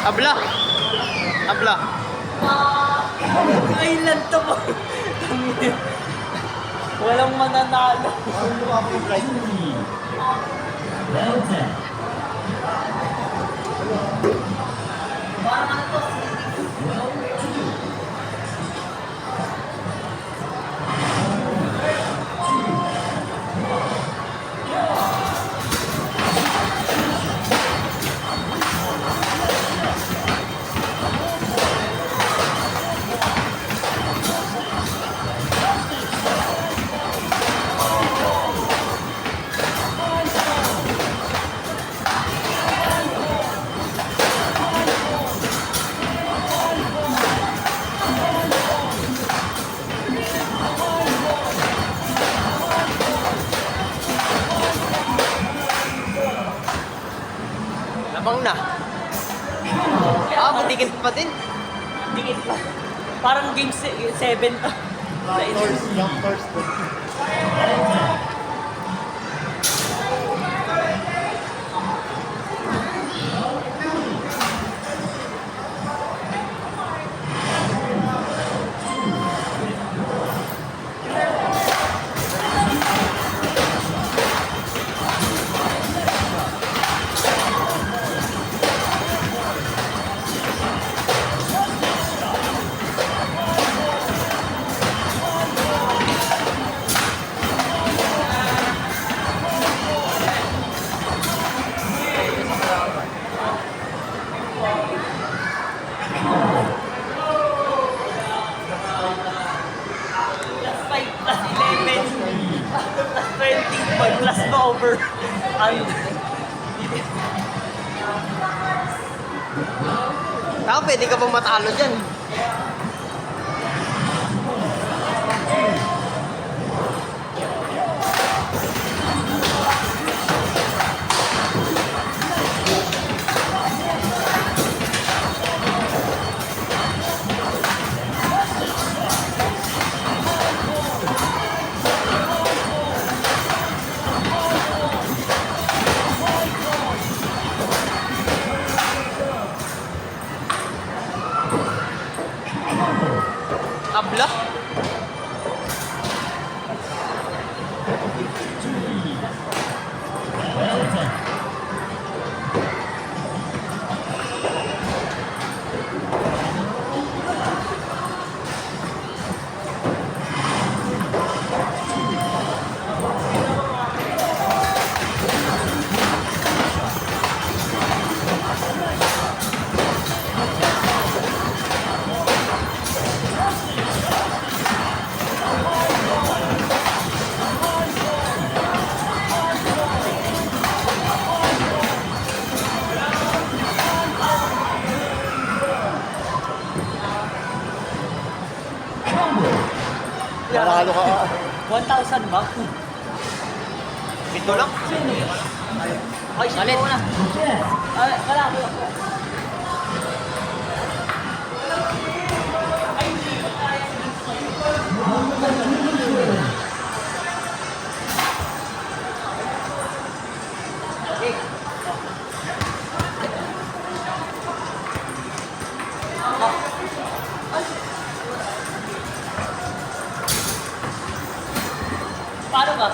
Abla. Abla. Island to po. Walang mananalo. Well done. Labang na. Matigil pa din. Dikit pa. Parang game 7 to. Young first. Plus 5, plus 11. Plus 20. Plus no over. Pwede ka bang matalo dyan? Abla. Well done. Paralo ka. 1,000 ba? Pito lang. Ay, salit mo na. Yes. Wala ko. Paano ba?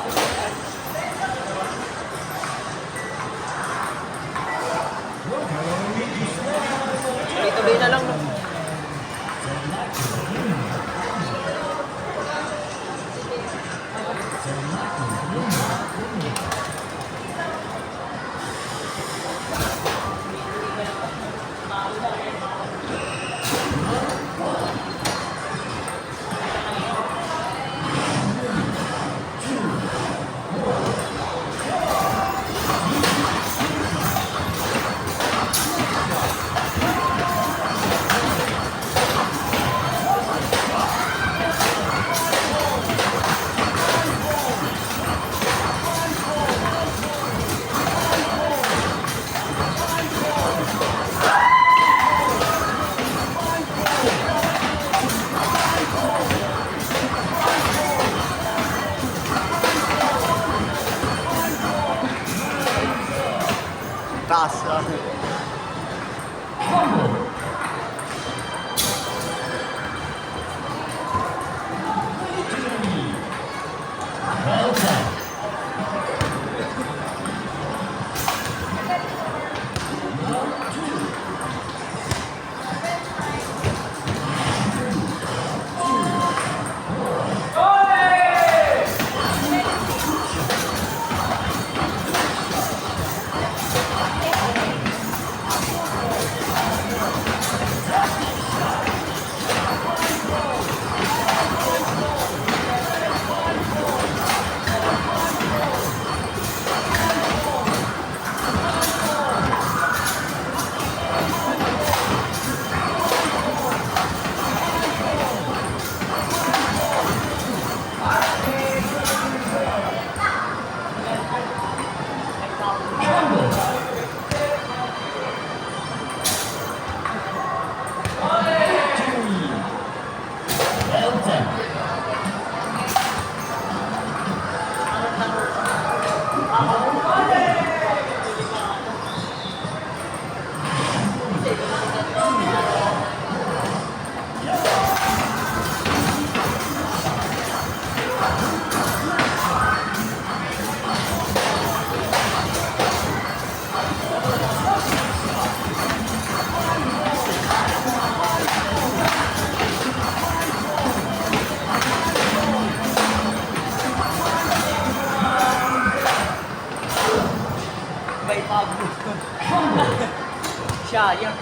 Sayang.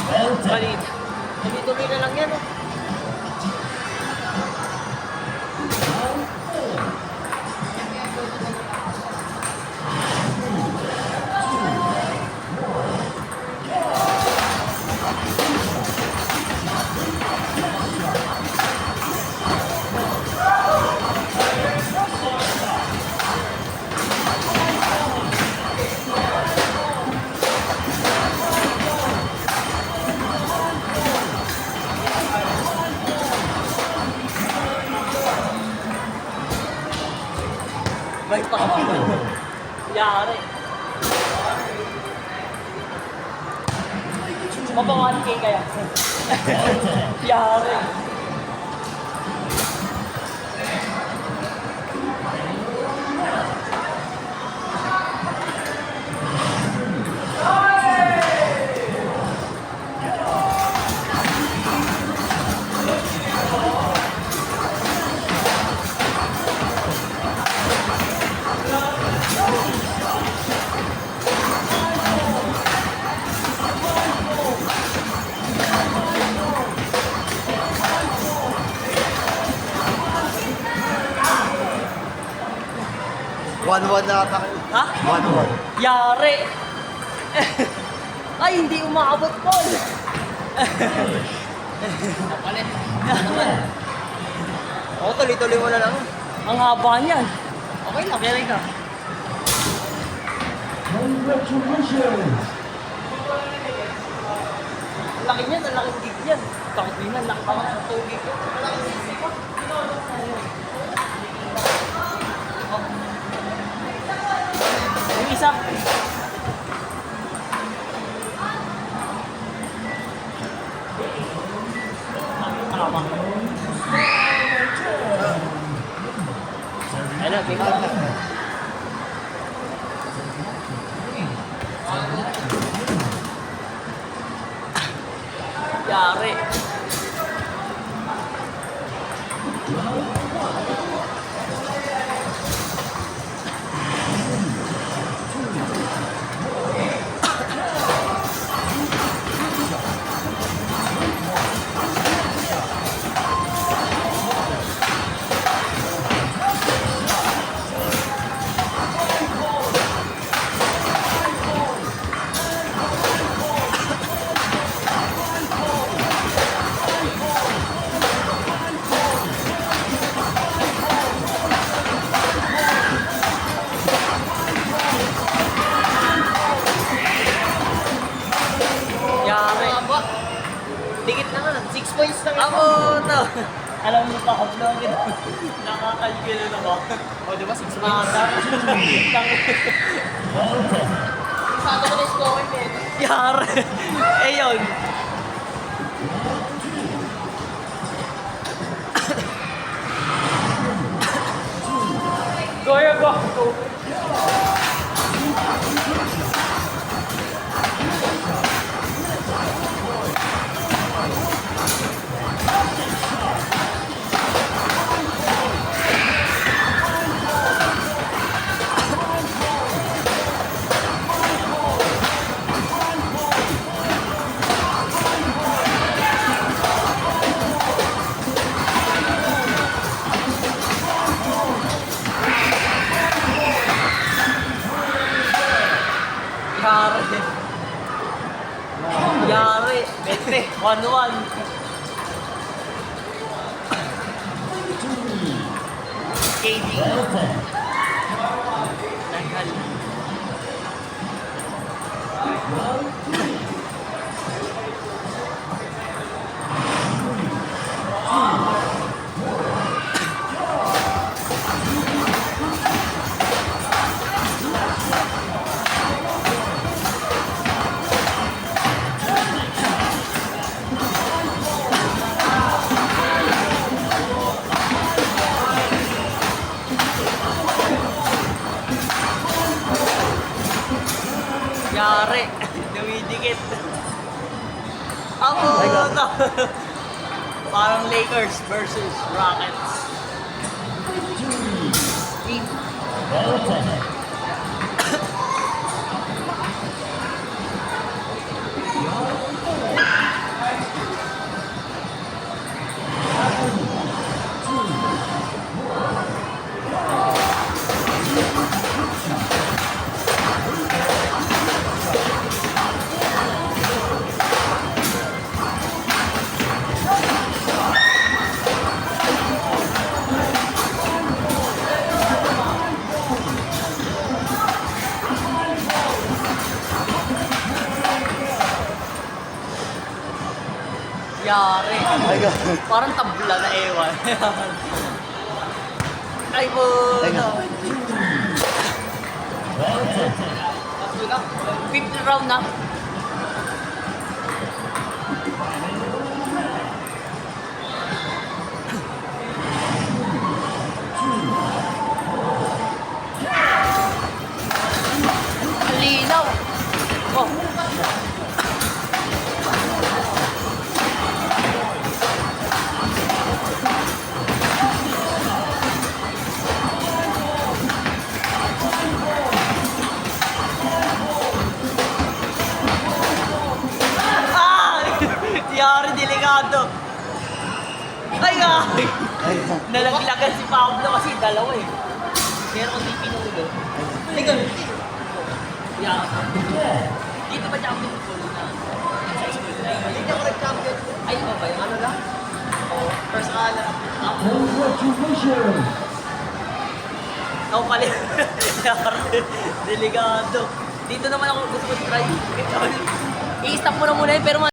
Well done. Malit. Tuloy-tuloy na lang yan. Oh. May pakapito. Yari. Mapa 1K kaya. Yari. One na ata. Ha? 1-1. Yari. Ay, hindi umaabot, Paul. Oo, tuloy-tuloy mo na lang. Ang haba niyan. Okay lang. Meron ka. Congratulations. Ang laki niyan, ang laki gig niyan. Takot din yan, laki pa nga ng tugig ko. Yung isa. Tama. Ano, tingnan. Yari. Yari. Dikit na nga, 6 points na nga. Ako to. Alam mo pa, upload kita. Nakakalkilo na ba? O, di ba? 6 Ah, points. Well done. Saan ko na score mo? Yari. Eh yun. Go. Yari. 20. 1-1. KD. Well done. Tagal. Yari. Dumidikit. Ako na. Parang Lakers versus Rockets. Ball attack. Yari. Ay, God. Parang tabla na ewan. Ay po. Teka. Ball attack. Fifth round na. Linaw. Oh. Ah! Yari, delikado. Ay, ay! Nalaglagan si Pablo kasi dalawa eh. Meron kong di pinulo. Ay, ganun. Yeah. Dito ba champion football na? Hindi ako nag-champion. Ay, iba ba yun? Ano lang? Oh, first ala. Congratulations. Ako pala. Yari. Delikado. Dito naman ako gusto ko try. I-stop mo na muna yun, pero